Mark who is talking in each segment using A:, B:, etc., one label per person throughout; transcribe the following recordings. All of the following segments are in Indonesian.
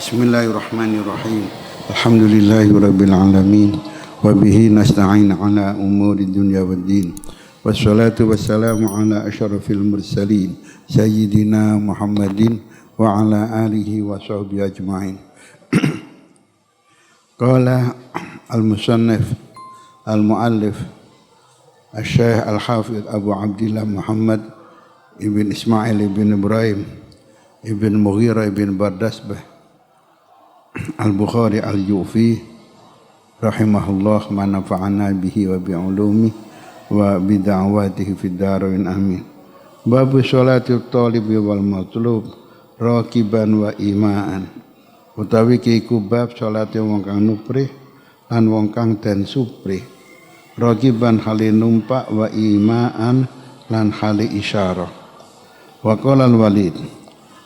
A: Bismillahirrahmanirrahim. Alhamdulillahirabbil alamin wa bihi nasta'in ala umuri dunya waddin. Wassalatu wassalamu ala asyrafil mursalin sayyidina Muhammadin wa ala alihi wa sahbihi ajma'in. Qala al-musannif al-muallif al-syekh al-hafidh Abu Abdillah Muhammad ibn Ismail ibn Ibrahim ibn Mughirah ibn Bardasbah Al-Bukhari Al-Jufi rahimahullah ma nafa'ana bihi wa bi'ulumi wa bida'awatihi fid dharain amin. Babu sholati thalibi wal matlub raqiban wa ima'an. Utawi iku bab salate wong kang nuprih lan wong kang den suprih. Raqiban hale numpak wa ima'an lan hale isyarah. Wa qala al-Walid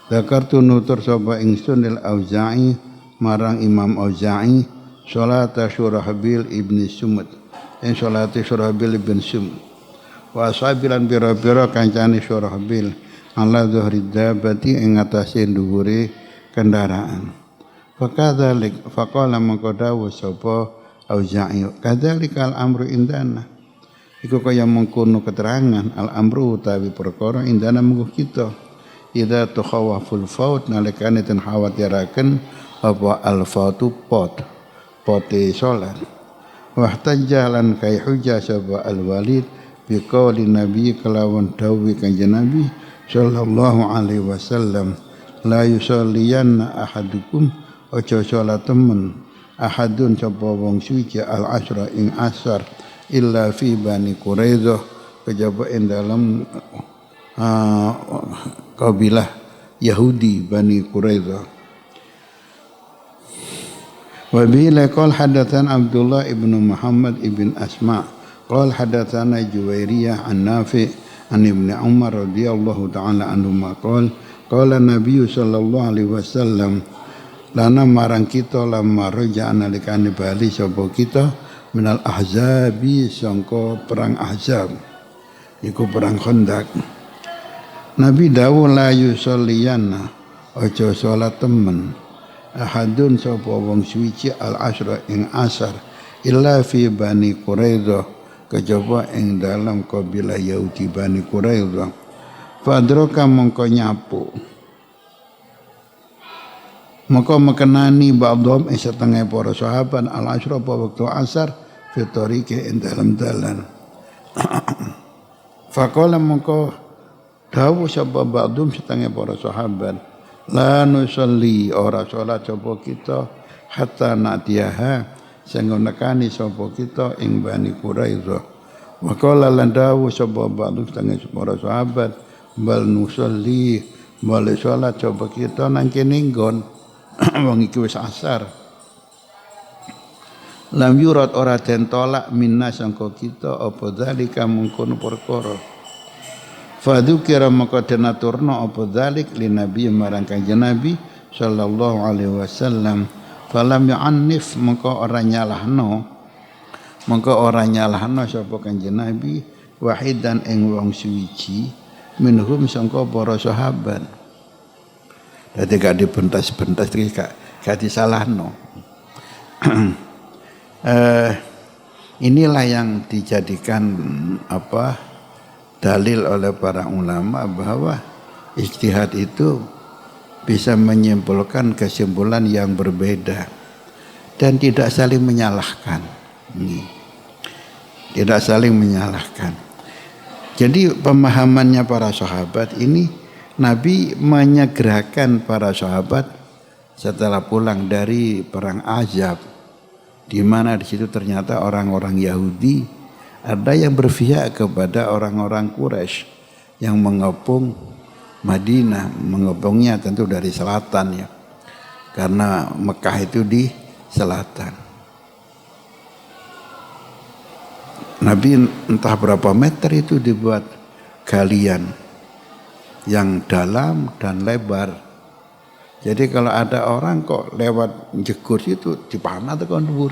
A: Dzakartu nutur sapa ingsun al-Auza'i marang Imam Auza'i salata Syurahbil ibn Sumud en salate Syurahbil ibn Sumud wa ashabilan bira-bira kancane Syurahbil ala zuhri dabati ing atase dhuwure kendaraan fakadzalik faqala mangkodawu sapa Auza'i kadzalikal amru indana iku kaya mengkono keterangan al amru utawi perkara indana mungguh kita idza tukhawaful faut nalikane ten khawatiraken apa al-fatu pote salat wahtajalan kai hujjah sapa al-Walid bi qauli nabi kelawan dawuh kanjeng nabi sallallahu alaihi wasallam la yusalliyanna ahadukum aja salat temen ahadun sapa wong suci al-asra ing asar illa fi bani Quraidah kejaba ing dalam kabilah Yahudi Bani Quraidah. Wa bihi qala hadatsana Abdullah ibn Muhammad ibn Asma qala hadatsana Juwairiyah an Nafi' an Ibnu Umar radhiyallahu ta'ala anhuma qala Nabi sallallahu alaihi wasallam lana marang kita lamma raja'na likane bali sapa kita minal ahzabi sangka perang Ahzab iku perang Khandaq. Nabi dawuh la yusalliyanna aja salat temen ahadun sapa wong suci al-asra ing asar illa fi Bani Quraidah kejaba ing dalam kabilah Yahudi Bani Quraidah fadraka mongko nyapu mongko mekenani ba'dhum ing setengah para sahabat al-asra apa wektu asar fi tariqi ing dalam dalan faqala mongko dawuh sapa ba'dhum setengah para sahabat la nusalli ora salat sapa kita hatta natiyaha sing nekani sapa kita ing Bani Quraidah wa qala lan dawuh sapa ba'dhum setengah para sahabat bal nusalli bal salat sapa kita nang kene nggon wong iki wis asar lam yurat ora den tolak minna sangka kita apa zalika mungkon perkara fadzukira maka denaturna apa dzalik li nabi marang kanjeng nabi sallallahu alaihi wasallam falam ya'annif maka ora nyalahno sapa kanjeng nabi wahidan ing wong suwiji minhum sangka para sahabat dadi gak dibentas-bentas iki gak disalahno. Inilah yang dijadikan dalil oleh para ulama bahwa ijtihad itu bisa menyimpulkan kesimpulan yang berbeda dan tidak saling menyalahkan. Tidak saling menyalahkan. Jadi pemahamannya para sahabat ini Nabi menyegerakan para sahabat setelah pulang dari perang Ahzab di mana di situ ternyata orang-orang Yahudi ada yang berpihak kepada orang-orang Quraisy yang mengepung Madinah, mengepungnya tentu dari selatan ya. Karena Mekah itu di selatan. Nabi entah berapa meter itu dibuat galian yang dalam dan lebar. Jadi kalau ada orang kok lewat jegur itu dipanah tekan dhuwur.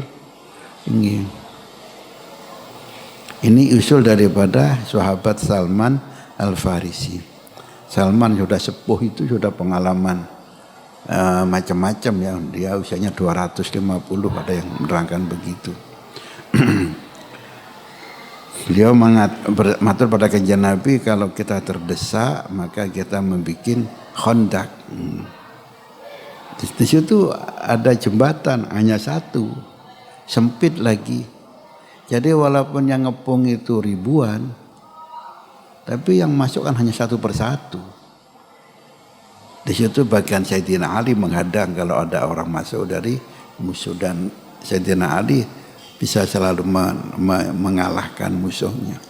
A: Ini usul daripada sahabat Salman Al-Farisi. Salman sudah sepuh itu sudah pengalaman macam-macam ya. Dia usianya 250, ada yang menerangkan begitu. Beliau matur pada kanjeng Nabi, kalau kita terdesak maka kita membuat khandak. Di situ ada jembatan hanya satu, sempit lagi. Jadi walaupun yang ngepung itu ribuan, tapi yang masuk kan hanya satu persatu. Di situ bagian Sayyidina Ali menghadang kalau ada orang masuk dari musuh, dan Sayyidina Ali bisa selalu mengalahkan musuhnya.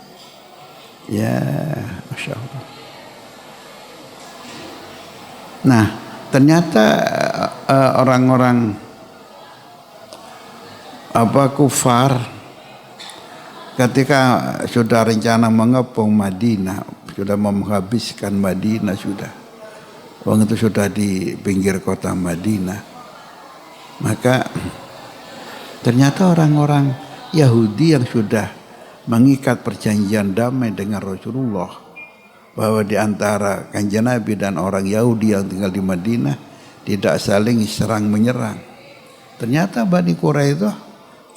A: Ya, Masya Allah. Nah, ternyata orang-orang kufar ketika sudah rencana mengepung Madinah, sudah menghabiskan Madinah, Wong itu sudah di pinggir kota Madinah. Maka ternyata orang-orang Yahudi yang sudah mengikat perjanjian damai dengan Rasulullah, bahwa di antara kanjeng Nabi dan orang Yahudi yang tinggal di Madinah tidak saling serang menyerang. Ternyata Bani Quraisyah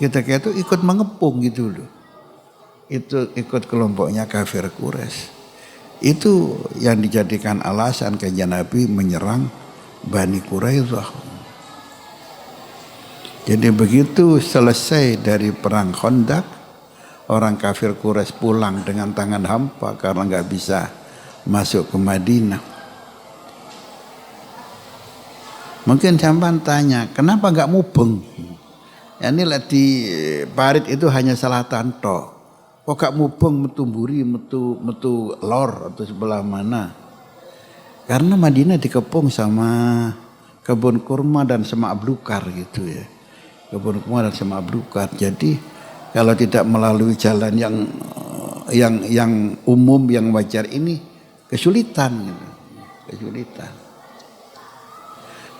A: ketika itu ikut mengepung gitu loh. Itu ikut kelompoknya kafir Quraisy. Itu yang dijadikan alasan kanjeng Nabi menyerang Bani Quraisyah. Jadi begitu selesai dari perang Khandaq, orang kafir Quraisy pulang dengan tangan hampa karena nggak bisa masuk ke Madinah. Mungkin sampean tanya, kenapa nggak mubeng? Ya, ini di parit itu hanya selatan tok. Kok gak mubeng metu mburi, metu lor atau sebelah mana? Karena Madinah dikepung sama kebun kurma dan semak belukar gitu ya. Kebun kurma dan semak belukar. Jadi kalau tidak melalui jalan yang umum, yang wajar ini kesulitan gitu. Kesulitan.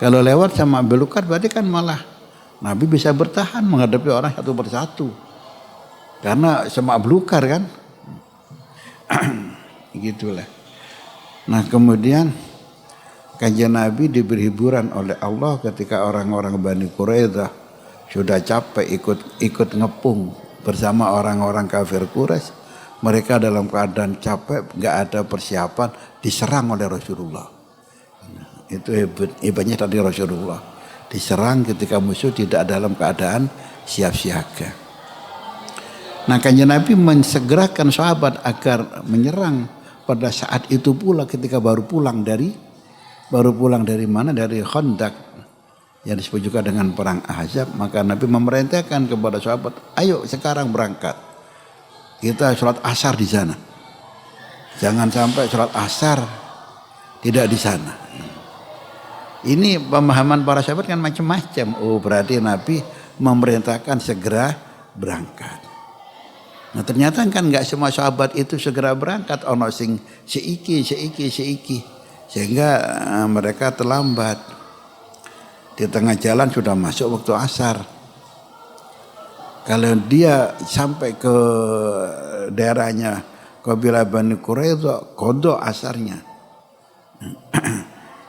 A: Kalau lewat semak belukar berarti kan malah Nabi bisa bertahan menghadapi orang satu persatu. Karena semak belukar kan. Gitulah. Nah, kemudian kanjeng Nabi diberi hiburan oleh Allah ketika orang-orang Bani Quraisyah sudah capek ikut ngepung bersama orang-orang kafir Quraisy. Mereka dalam keadaan capek, enggak ada persiapan, diserang oleh Rasulullah. Itu hebatnya tadi Rasulullah. Diserang ketika musuh tidak dalam keadaan siap siaga. Nah, kanjeng Nabi mensegerakan sahabat agar menyerang pada saat itu pula ketika baru pulang dari mana? Dari Khandaq yang disebut juga dengan perang Ahzab. Maka Nabi memerintahkan kepada sahabat, ayo sekarang berangkat. Kita sholat asar di sana. Jangan sampai sholat asar tidak di sana. Ini pemahaman para sahabat kan macam-macam. Oh, berarti Nabi memerintahkan segera berangkat. Nah, ternyata kan nggak semua sahabat itu segera berangkat, ono sing seiki, sehingga mereka terlambat. Di tengah jalan sudah masuk waktu asar. Kalau dia sampai ke daerahnya kabilah Bani Quraisyah, kodok asarnya.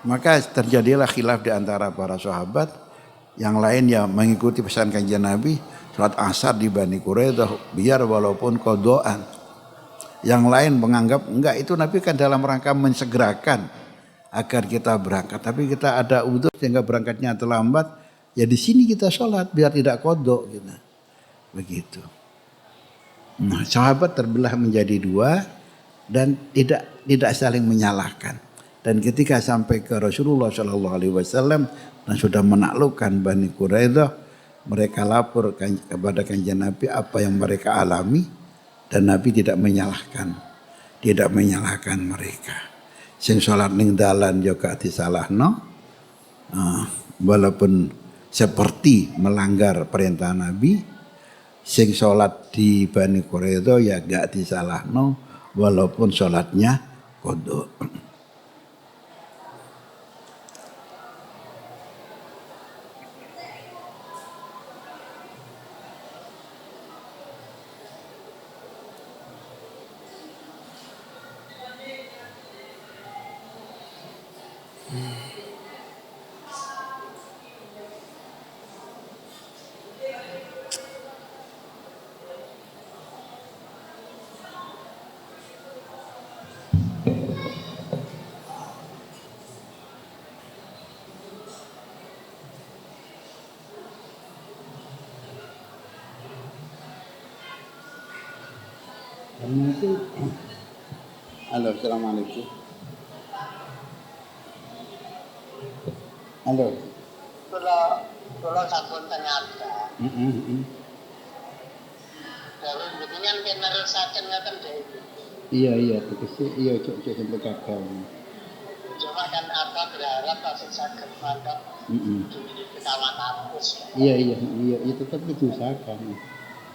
A: Maka terjadilah khilaf di antara para sahabat. Yang lain ya mengikuti pesan kanjeng Nabi, sholat asar di Bani Quraisyah biar walaupun kodoan. Yang lain menganggap enggak, itu Nabi kan dalam rangka mensegerakan agar kita berangkat. Tapi kita ada udzur sehingga berangkatnya terlambat. Ya di sini kita sholat biar tidak kodok gitu. Begitu. Nah, sahabat terbelah menjadi dua dan tidak saling menyalahkan. Dan ketika sampai ke Rasulullah SAW dan sudah menaklukkan Bani Quraisyah, mereka lapor kepada kanjeng Nabi apa yang mereka alami, dan Nabi tidak menyalahkan mereka. Sing salat ning dalan juga disalahno, walaupun seperti melanggar perintah Nabi. Sing salat di Bani Quraisyah ya gak disalahno, walaupun salatnya qadha. Karena itu, halo, assalamualaikum. Halo.
B: Kalau sampun ternyata, kalau dengan penerusakan ngakan dari itu.
A: Iya, tegese iya cok sampai gagal.
B: Cuma kan apa berharap pasti sakit mantap di ketahuan hapus.
A: Iya tetap diusahakan.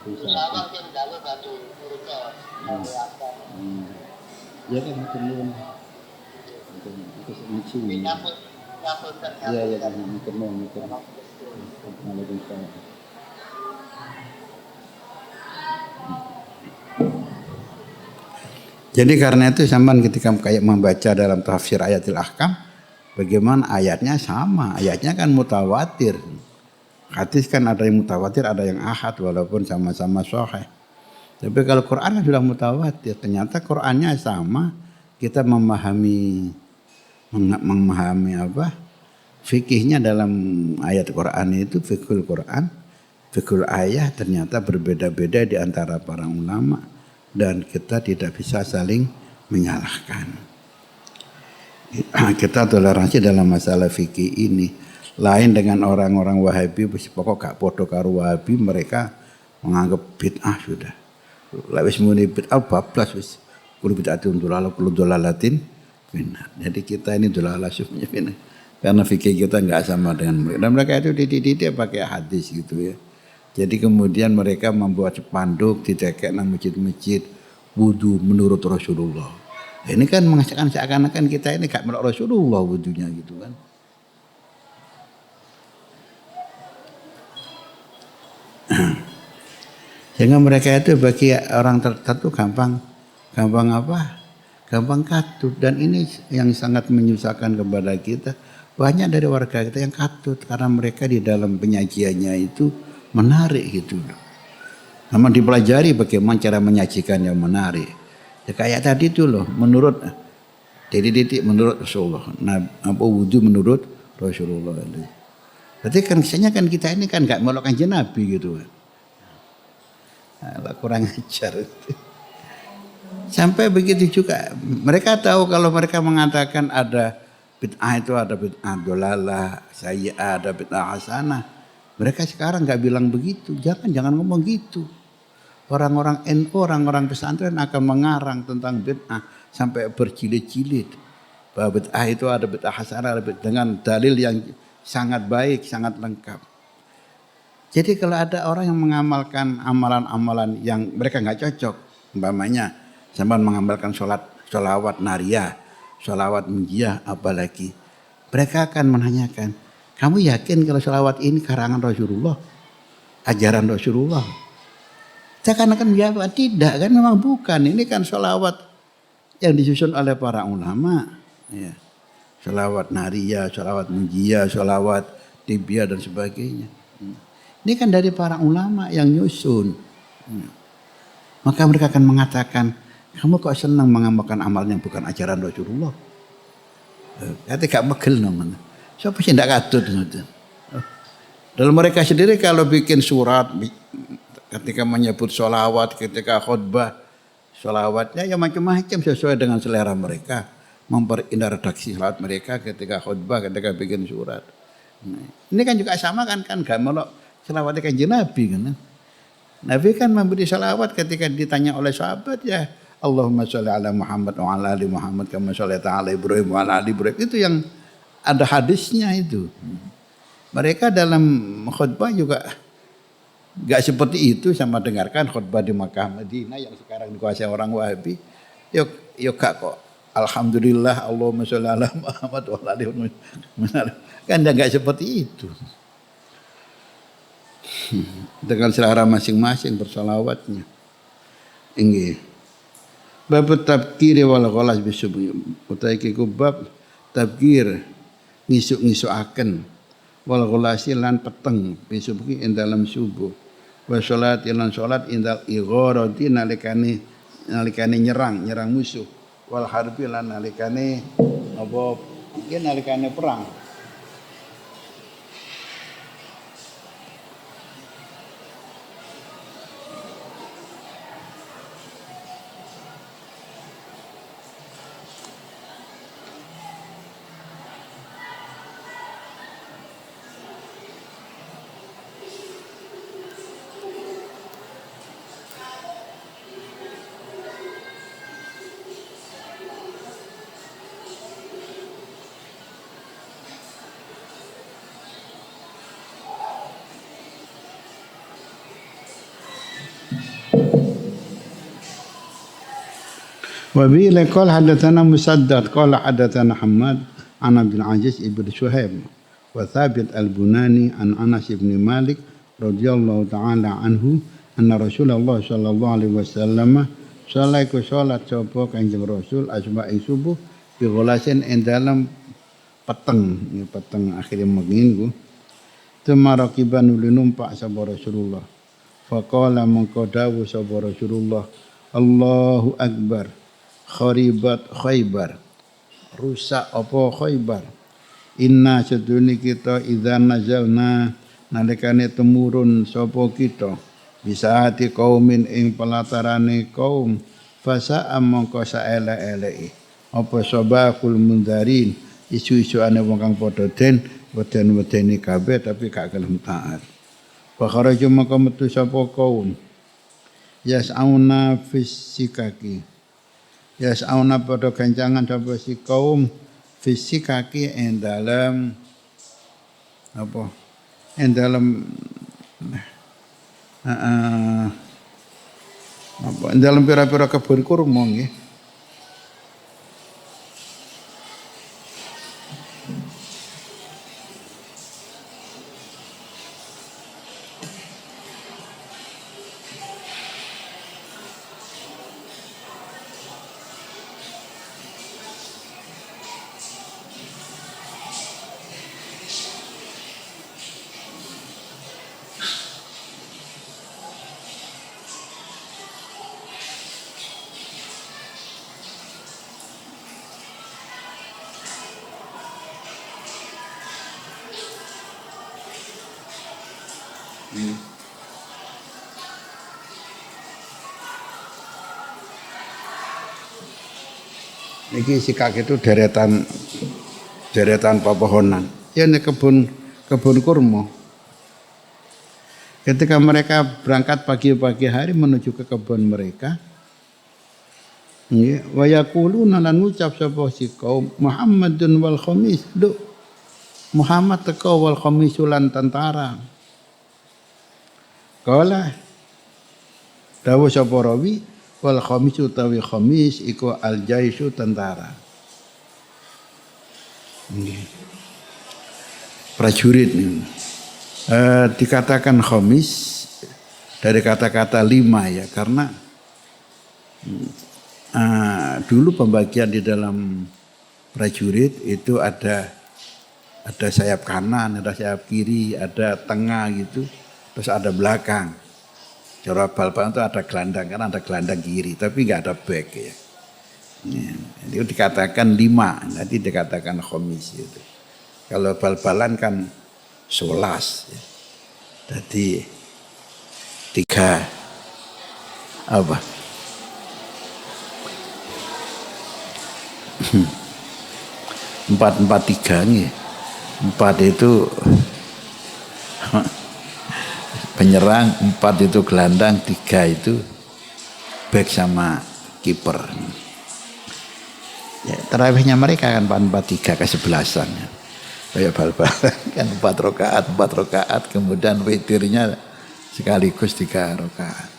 B: Usahakan yang dalu batu mereka dari apa.
A: Ya kan kemudian itu mencing.
B: Nyambut ternyata.
A: Iya kan mikir. Waalaikumsalam. Jadi karena itu sampean ketika kayak membaca dalam tafsir ayatil ahkam, bagaimana ayatnya sama, ayatnya kan mutawatir. Hadis kan ada yang mutawatir, ada yang ahad walaupun sama-sama sahih. Tapi kalau Quran kan sudah mutawatir, ternyata Qurannya sama, kita memahami apa? Fikihnya dalam ayat Quran itu fikul Quran, fikul ayat ternyata berbeda-beda di antara para ulama. Dan kita tidak bisa saling menyalahkan. Kita toleransi dalam masalah fikih ini. Lain dengan orang-orang Wahabi, pokok gak podo karo Wahabi, mereka menganggap bid'ah sudah. Lawis muni bid'ah bablas wis. Kulo bid'atun dolalah, kulo dolalatin benar. Jadi kita ini dolalah sufnya benar. Karena fikih kita enggak sama dengan mereka. Dan mereka itu dididik pakai hadis gitu ya. Jadi kemudian mereka membuat spanduk ditekek nang masjid-masjid wudu menurut Rasulullah. Ini kan mengatakan seakan-akan kita ini gak menurut Rasulullah wudunya gitu kan. Sehingga mereka itu bagi orang tertentu gampang apa? Gampang katut, dan ini yang sangat menyusahkan kepada kita. Banyak dari warga kita yang katut karena mereka di dalam penyajiannya itu menarik gitu. Namun dipelajari bagaimana cara menyajikan yang menarik. Ya kayak tadi itu loh, menurut titik menurut Rasulullah. Nah, apa wudu menurut Rasulullah. Berarti kan kesannya kan kita ini kan enggak melok kanjeng Nabi gitu kan. Nah, kurang ajar. Sampai begitu juga mereka tahu kalau mereka mengatakan ada bid'ah itu ada bid'ah dolalah, sayyi'ah, ada bid'ah hasanah. Mereka sekarang nggak bilang begitu. Jangan ngomong gitu. Orang-orang NU, orang-orang pesantren akan mengarang tentang bid'ah sampai berjilid-jilid. Bahwa bid'ah itu ada bid'ah hasanah dengan dalil yang sangat baik, sangat lengkap. Jadi kalau ada orang yang mengamalkan amalan-amalan yang mereka nggak cocok, umpamanya sampai mengamalkan sholawat nariyah, sholawat munjiyah, apalagi mereka akan menanyakan, kamu yakin kalau sholawat ini karangan Rasulullah, ajaran Rasulullah? Saya akan menjawab tidak, kan memang bukan. Ini kan sholawat yang disusun oleh para ulama, ya. Sholawat nariyah, sholawat munjiyah, sholawat tibiah dan sebagainya. Ini kan dari para ulama yang nyusun. Maka mereka akan mengatakan, kamu kok senang mengamalkan amal yang bukan ajaran Rasulullah? Kata gak megel namanya. Siapa sih tidak katut? Dalam mereka sendiri kalau bikin surat, ketika menyebut sholawat, ketika khutbah, sholawatnya ya macam-macam sesuai dengan selera mereka. Memperindah redaksi sholawat mereka ketika khutbah, ketika bikin surat. Ini kan juga sama kan gak melok sholawatnya kanjeng Nabi kan. Nabi kan memberi sholawat ketika ditanya oleh sahabat ya Allahumma sholli ala Muhammad wa ala ali Muhammad kama shollaita ala Ibrahim wa ala ali Ibrahim. Itu yang ada hadisnya itu. Mereka dalam khutbah juga enggak seperti itu, sama dengarkan khutbah di Makkah Madinah yang sekarang dikuasai orang Wahabi. Yuk gak kok. Alhamdulillah Allahumma sholli ala Muhammad wa ala ali Muhammad. Kan enggak seperti itu. Dengan selera masing-masing bersolawatnya. Inggih. Bab tabkir wal ghalas bisubuh. Utai ki bab tabkir ngisuk-ngisukaken wal ghalasi lan peteng bisubuh ing dalam subuh. Wa salat lan salat indal igharati nalikane nyerang musuh. Wal harbi lan nalikane apa iki nalikane perang. Wa bi laqal hadatsana Musaddad qala hadatsana Hammad an Abdul Aziz ibn Suhaib wa Thabit al-Bunani an Anas ibn Malik radhiyallahu taala anhu anna Rasulullah sallallahu alaihi wasallam salaiku salat sapa Kanjeng Rasul asma ing subuh bi gholasin ing dalam peteng akhirnya mengin ku temarakiban uli numpak sapa Rasulullah faqala mangko dawuh sapa Rasulullah Allahu akbar kharibat Khaybar rusak apa Khaybar inna sedune kita idza nazalna nalikane temurun sapa kita bisa hati kaumin ing pelatarane kaum fasa mongko saelek-eleki apa sabakul mundarin isu-isuane wong kang padha den weden-wedeni kabeh tapi gak gelem taat wa kharaju mongko metu sapa kaum yas'auna fisikaki yas'auna padha gancangan sapa si kaum fisikaki ing dalem apa ing dalem apa ing dalem pira-pira kebun kurma nggih. Niki sikak itu deretan pepohonan. Ya ini kebun kurma. Ketika mereka berangkat pagi-pagi hari menuju ke kebun mereka, wa yaquluna lan ngucap sapa si kaum Muhammadun wal khamis. Muhammad teka wal khamis lan tentara. Kala dawuh sapa rawi wal khamis utawi khamis iku al jaisu tentara. Prajurit ini. Dikatakan khamis dari kata-kata 5 ya karena dulu pembagian di dalam prajurit itu ada sayap kanan, ada sayap kiri, ada tengah gitu. Terus ada belakang. Cara bal-balan itu ada gelandang, kan ada gelandang kiri, tapi enggak ada back ya. Itu dikatakan 5, nanti dikatakan khamis itu. Kalau bal-balan kan 11 ya. Jadi 3 apa? 4-4-3 nih. 4 itu penyerang, 4 itu gelandang, 3 itu back sama kiper. Ya, tarawihnya mereka kan 4-4-3 kesebelasan. Ya. Kayak bal-balan kan 4 rakaat, kemudian witirnya sekaligus 3 rakaat.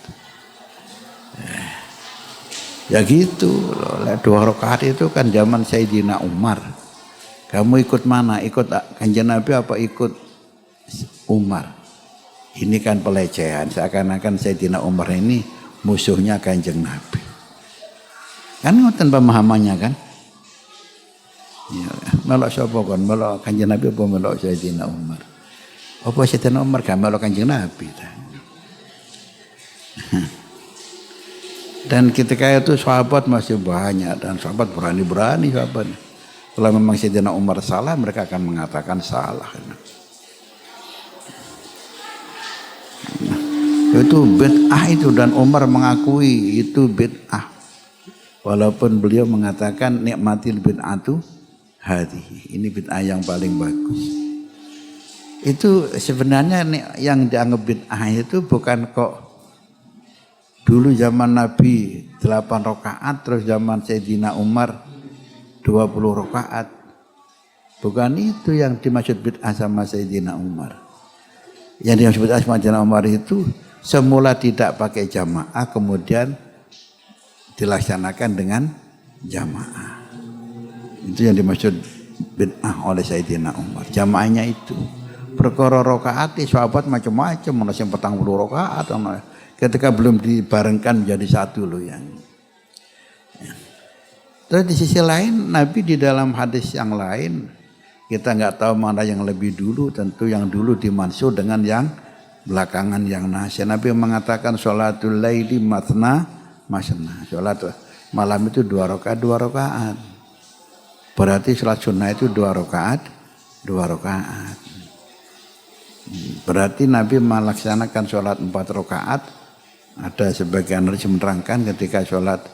A: Ya gitu, 2 rakaat itu kan zaman Sayyidina Umar. Kamu ikut mana? Ikut Kanjeng Nabi apa ikut Umar? Ini kan pelecehan, seakan-akan Sayyidina Umar ini musuhnya Kanjeng Nabi. Kan ngoten pemahamannya kan? Ya, melok sapa kon? Melok Kanjeng Nabi apa melok Sayyidina Umar? Apa Sayyidina Umar gak melok Kanjeng Nabi? Dan ketika itu sahabat masih banyak dan sahabat berani-berani sahabat. Kalau memang Sayyidina Umar salah, mereka akan mengatakan salah. Itu bid'ah itu dan Umar mengakui itu bid'ah. Walaupun beliau mengatakan nikmatil bid'atu hadhihi. Ini bid'ah yang paling bagus. Itu sebenarnya yang dianggap bid'ah itu bukan kok dulu zaman Nabi 8 rakaat terus zaman Sayyidina Umar 20 rakaat. Bukan itu yang dimaksud bid'ah sama Sayyidina Umar. Yang dimaksud bid'ah sama Sayyidina Umar itu semula tidak pakai jamaah kemudian dilaksanakan dengan jamaah. Itu yang dimaksud bid'ah oleh Sayyidina Umar. Jamaahnya itu perkara rakaat sahabat macam-macam, ono sing 40 rakaat, ketika belum dibarengkan menjadi satu loh yang. Terus di sisi lain Nabi di dalam hadis yang lain, kita nggak tahu mana yang lebih dulu, tentu yang dulu dimansur dengan yang belakangan yang nasya. Nabi mengatakan sholatul laili matna masna. Sholat malam itu 2 rakaat 2 rakaat. Berarti sholat sunnah itu 2 rakaat 2 rakaat. Berarti Nabi melaksanakan sholat 4 rakaat. Ada sebagian hadis menerangkan ketika sholat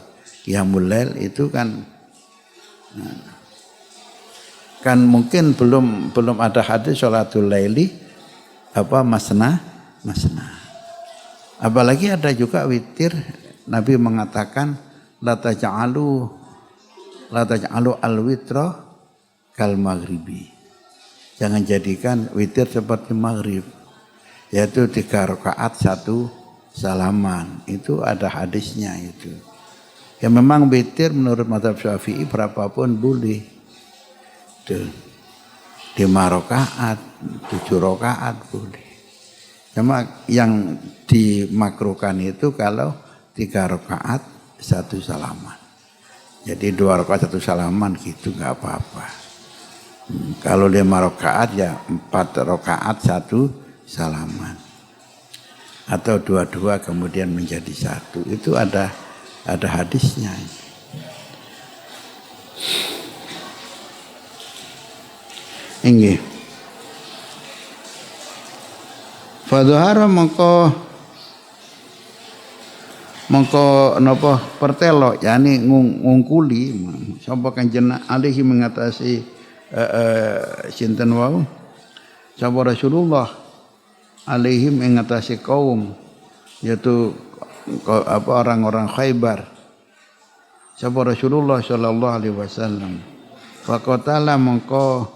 A: qiyamul lail itu kan mungkin belum ada hadis sholatul laili masna. Apalagi ada juga witir, Nabi mengatakan la taj'alu al-witra kal maghribi. Jangan jadikan witir seperti maghrib, yaitu 3 rakaat 1 salaman. Itu ada hadisnya itu. Ya memang witir menurut mazhab Syafi'i berapapun boleh. 5 rakaat, 7 rakaat boleh. Cuma yang dimakruhkan itu kalau 3 rakaat 1 salaman. Jadi 2 rakaat 1 salaman gitu nggak apa-apa. Kalau 5 rakaat ya 4 rakaat 1 salaman. Atau 2 kemudian menjadi 1. Itu ada hadisnya. Inggih. Fadhahara mongko napa pertelo yani ngungkuli sapa kanjeng alihi mengatasi sinten wau sapa Rasulullah alaihi mengatasi kaum yaitu orang-orang Khaybar. Sapa Rasulullah sallallahu alaihi wasallam faqatala mongko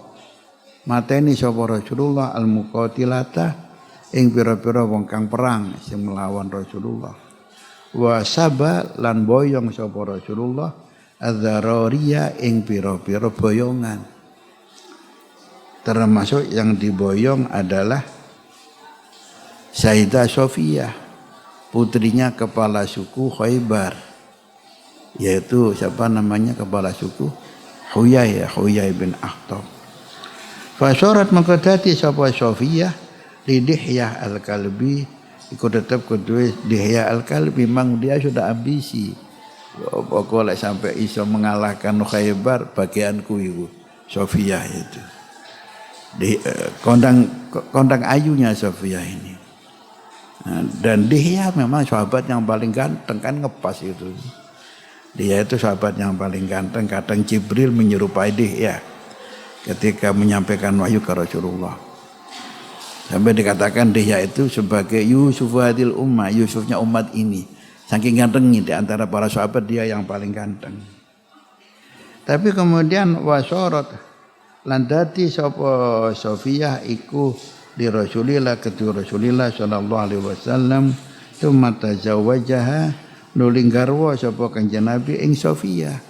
A: mateni sapa Rasulullah al-muqatilata ing pira-pira wong kang perang sing melawan Rasulullah. Wa saba lan boyong sapa Rasulullah adzarariya ing pira-pira boyongan. Termasuk yang diboyong adalah Sayyidah Sofiyah, putrinya kepala suku Khaybar, yaitu siapa namanya kepala suku Huyai bin Akhtab. Fasyarat mengkodati sapa Sofiyah li Dihyah al-Kalbi, ikut tetap kedua Dihyah al-Kalbi, memang dia sudah ambisi. Pokoknya sampai iso mengalahkan Khaybar, bagianku itu Sofiyah itu. Kondang ayunya Sofiyah ini. Dan Dihyah memang sahabat yang paling ganteng, kan ngepas itu. Dia itu sahabat yang paling ganteng. Kadang Jibril menyerupai Dihyah ketika menyampaikan wahyu ke Rasulullah. Sampai dikatakan Dihyah itu sebagai Yusuf hadil ummah, Yusufnya umat ini. Saking gantengnya di antara para sahabat dia yang paling ganteng. Tapi kemudian wasorot landati sapa Sofiyah iku di Rasulillah kedua Rasulillah sallallahu alaihi wasallam tsumma tazawwajaha nuling garwa sapa kanjeng Nabi ing Sofiyah.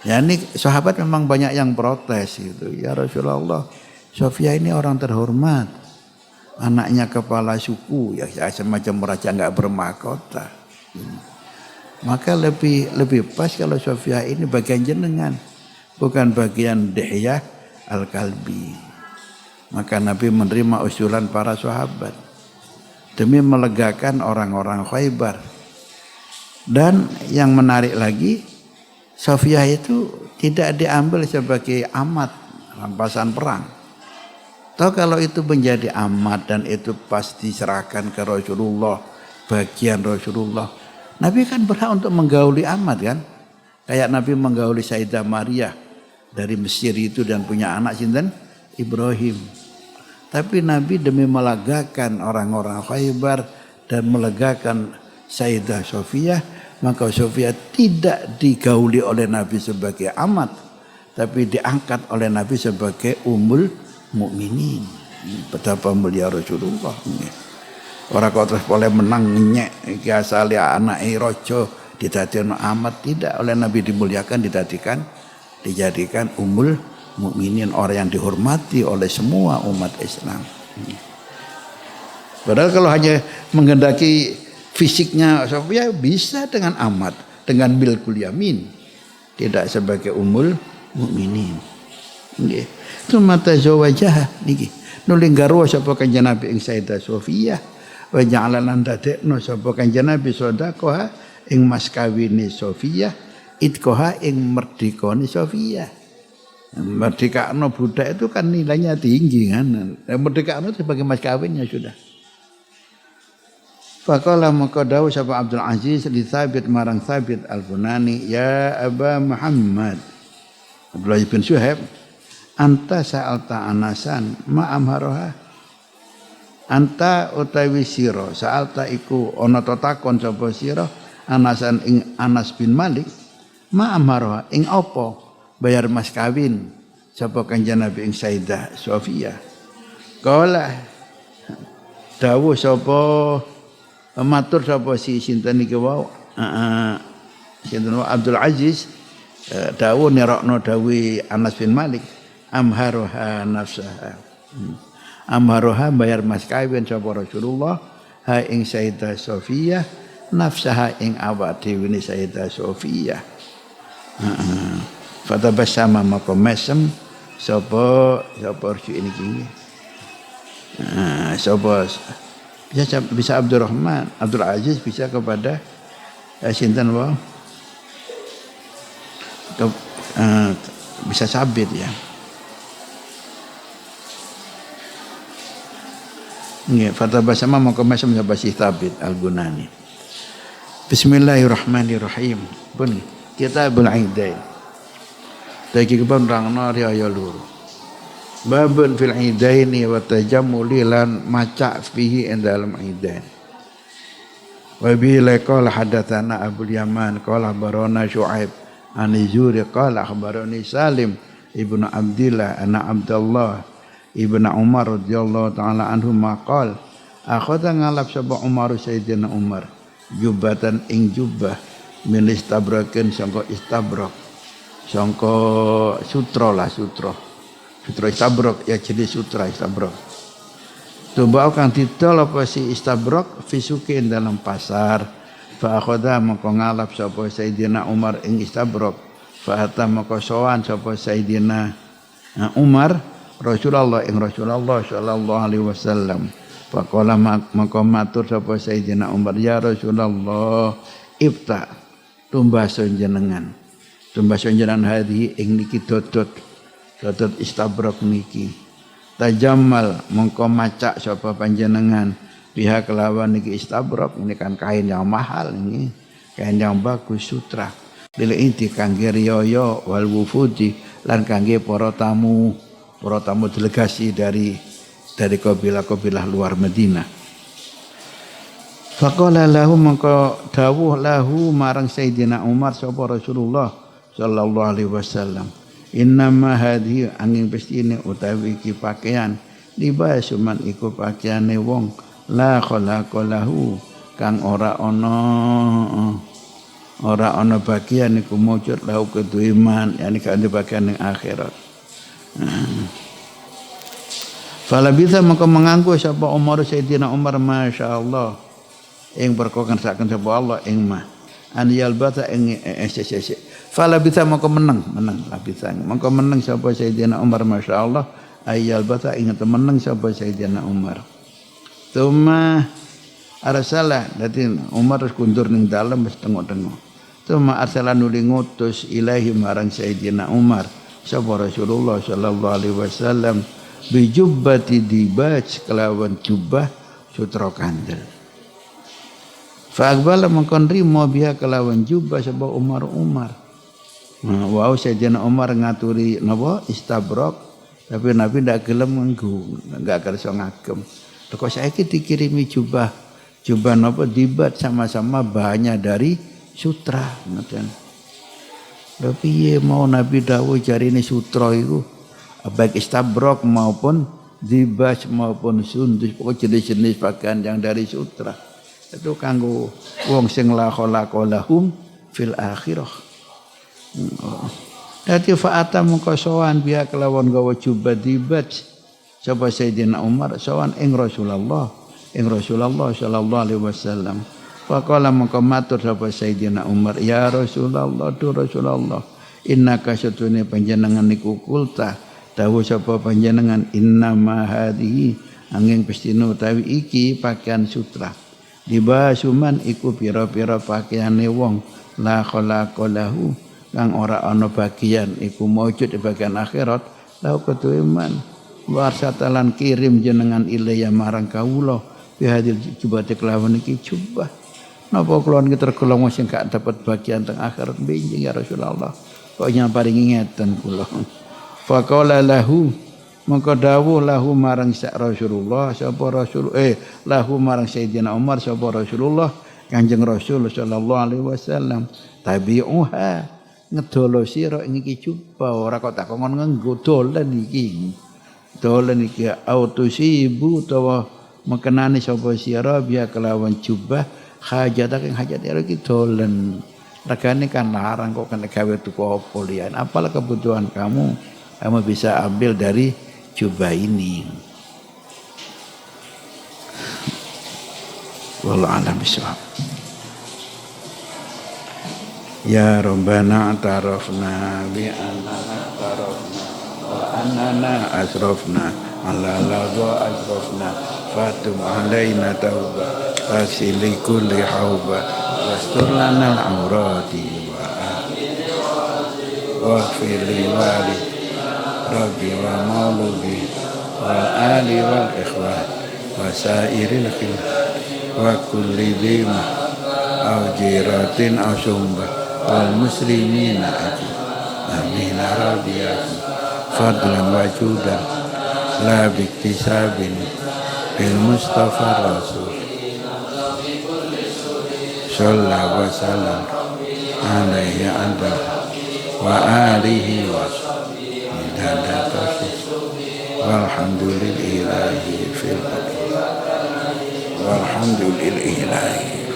A: Ya ini sahabat memang banyak yang protes gitu. Ya Rasulullah, Sofiyah ini orang terhormat. Anaknya kepala suku, ya semacam raja enggak bermahkota. Maka lebih pas kalau Sofiyah ini bagian jenengan, bukan bagian Dihyah al-Kalbi. Maka Nabi menerima usulan para sahabat demi melegakan orang-orang Khaybar. Dan yang menarik lagi, Sofiyah itu tidak diambil sebagai amat rampasan perang. Tahu kalau itu menjadi amat dan itu pasti diserahkan ke Rasulullah, bagian Rasulullah. Nabi kan berhak untuk menggauli amat kan? Kayak Nabi menggauli Sayyidah Maria dari Mesir itu dan punya anak sinten? Ibrahim. Tapi Nabi demi melegakan orang-orang Khaybar dan melegakan Sayyidah Sofiyah, maka Sofiyah tidak digauli oleh Nabi sebagai amat, tapi diangkat oleh Nabi sebagai ummul mukminin. Betapa mulia Rasulullah. Orang kau terus boleh menang nyek iki asale anake raja Ditadikno amat tidak, oleh Nabi dimuliakan, dijadikan ummul mukminin, orang yang dihormati oleh semua umat Islam. Padahal kalau hanya menghendaki fisiknya Sofia bisa dengan amat, dengan milkul yamin, tidak sebagai ummul mukminin. Nggih. Sumata zawajah niki. Nuli garwa sapa kanjeng Nabi ing Sayyidah Sofia wa ja'ala lan dadekno sapa kanjeng Nabi sedekah ing mas kawine Sofia itkoha ing merdikane Sofia. Merdekakno budak itu kan nilainya tinggi kan. Merdekakno sebagai mas kawinnya sudah. Faqala maka dawuh sapa Abdul Aziz li Thabit marang Thabit Al-Bunani, ya Aba Muhammad. Abdullah bin Syuhaib, anta sa'alta Anasan ma amharoha. Anta utawi sira sa'alta iku ana takon sapa sira Anasan ing Anas bin Malik ma amharoha ing apa bayar mas kawin sapa kanjeng Nabi ing Sayyidah Sofia. Kala dawuh sapa matur sapa si sinten iki wau sinten Abdul Aziz dawuh nerokno dawuh Anas bin Malik amharoha nafsaha. Amharoha bayar mas kawin sapa Rasulullah ha ing Sayyidah Sofia nafsaha ing awak dhewe ni Sayyidah Sofia. Fatabassama maka mesem sapa ini iki. Sapa bisa Abdurrahman, Abdul Aziz bisa kepada sinten wae. Bisa sabit ya. Nggih, fatabasama maka mesem sapa si Thabit Al-Bunani. Bismillahirrahmanirrahim. Pun Kitabul Aidain. Dagi kepon rangno riaya loro. Babun fil aidaini wa tajammuli lan maca fihi ing dalam aidain. Wa bi laqala hadatsana Abdul Yaman qala barona Syuaib an Zuri qala akhbarani Salim ibnu Abdillah ana Abdullah ibnu Umar radhiyallahu taala anhu maqal akhadha ngalap sapa Umar Sayyidina Umar jubatan ing jubah min istabrakin sangka istabrak sangka sutra istabrak ya jenis sutra istabrak coba kang didol apa si istabrak fisukin dalam pasar fa akhadha maka ngalap sapa Sayyidina Umar ing istabrak fa hatta maka sowan sapa Sayyidina Umar Rasulullah sallallahu alaihi wasallam. Faqala maka matur sapa Sayyidina Umar, ya Rasulullah ibta tumbason jenengan hadhi ing niki dodot istabrak niki tajammal mongko macak sapa panjenengan pihak kelawan niki istabrak ini kan kain yang mahal ini kain yang bagus sutra lil inti kangge riyo wal wufudi lan kangge para tamu delegasi dari kabilah-kabilah luar Madinah. Faqala lahu maka dawuh lahu marang Sayyidina Umar sapa Rasulullah sallallahu alaihi wasallam. Innama hadhi angin pestine utawi iki pakaian libas man iku pakaiane wong la khalaqa lahu kang ora ana bagian iku mujud lahu kudu iman yani kan bagian ning akhirat. Fala bisa maka menganggo sapa Umar Sayyidina Umar masyaallah ing berkokan saken sapa Allah ing mah an yalbata ing fala bisa maka menang la bisa maka menang sapa Sayyidina Umar masyaallah ayal bata ing menang sapa Sayyidina Umar tuma arsala dadi Umar kundur ning dalem wis tengok-tengok tuma arsala nuli ngutus ilahi marang Sayyidina Umar sapa Rasulullah sallallahu alaihi wasallam bijubbati dibaj kelawan jubah sutra kandel. Fa aqbala mangkon rimo biha kelawan jubah sapa Umar. Wow Sayyidina Umar ngaturi napa istabrak tapi Nabi ndak gelem nganggo, enggak kersa ngagem. Kok saiki dikirimi jubah napa dibat sama-sama bahannya dari sutra ngoten. Lha piye mau Nabi dawuh jarine sutra iku baik istabrak maupun dibas maupun sundus pokok jenis-jenis pakaian yang dari sutra itu kanggo wong sing la khalaqa lahum fil akhirah. Dadi fa'ata mengko sowan biya kelawan gawa jubadibat sapa Sayyidina Umar sowan ing Rasulullah sallallahu alaihi wasallam. Faqala mengko matur sapa Sayyidina Umar, ya Rasulullah, tu Rasulullah, innaka satune panjenengan niku kulta dawuh sapa panjenengan innama hadhihi angin pestino utawi iki pakaian sutra dibasuman iku pira-pira pakaiane wong la khalaqalahu kang ora ana bagian iku maujud di bagian akhirat lahu ketuiman warsatalan kirim jenengan ilaya marang kawula bihadil jubati kelawan iki jubah napa kula niki tergolong sing gak dapat bagian teng akhirat benjing ya Rasulullah kok nyaparingi ngeten kula faqala lahu maka dawuh lahu marang Rasulullah sapa Rasul lahu marang Sayyidina Umar sapa Rasulullah Kanjeng Rasul sallallahu alaihi wasallam tabi'uha ngedolo sira iki jubah ora kok tak kon nganggo dolen iki autosibu utawa mekenani sapa sira biya kelawan jubah hajat ing hajat iki dolen regane kan larang kok kena gawe tuku apa liyan apalah kebutuhan kamu bisa ambil dari jubah ini. Wallahu a'lam bishawab. Ya Rabbana tarafna bi annana tarafna wa annana asrafna ala ladha asrafna fatum alaina tauba fasili kulli hauba wastur lana al-awrati wa fili wali Rabbi wa mauludi wal ali wal ikhwan wa sairil khilaf wa kulli dhima au jiratin au sumba wal muslimina amin rabbi fadlan wa judan la biktisabin bil mustafa rasul sallallahu wa sallam alaihi anta wa alihi wa walhamdulillahi fil walhamdulillahi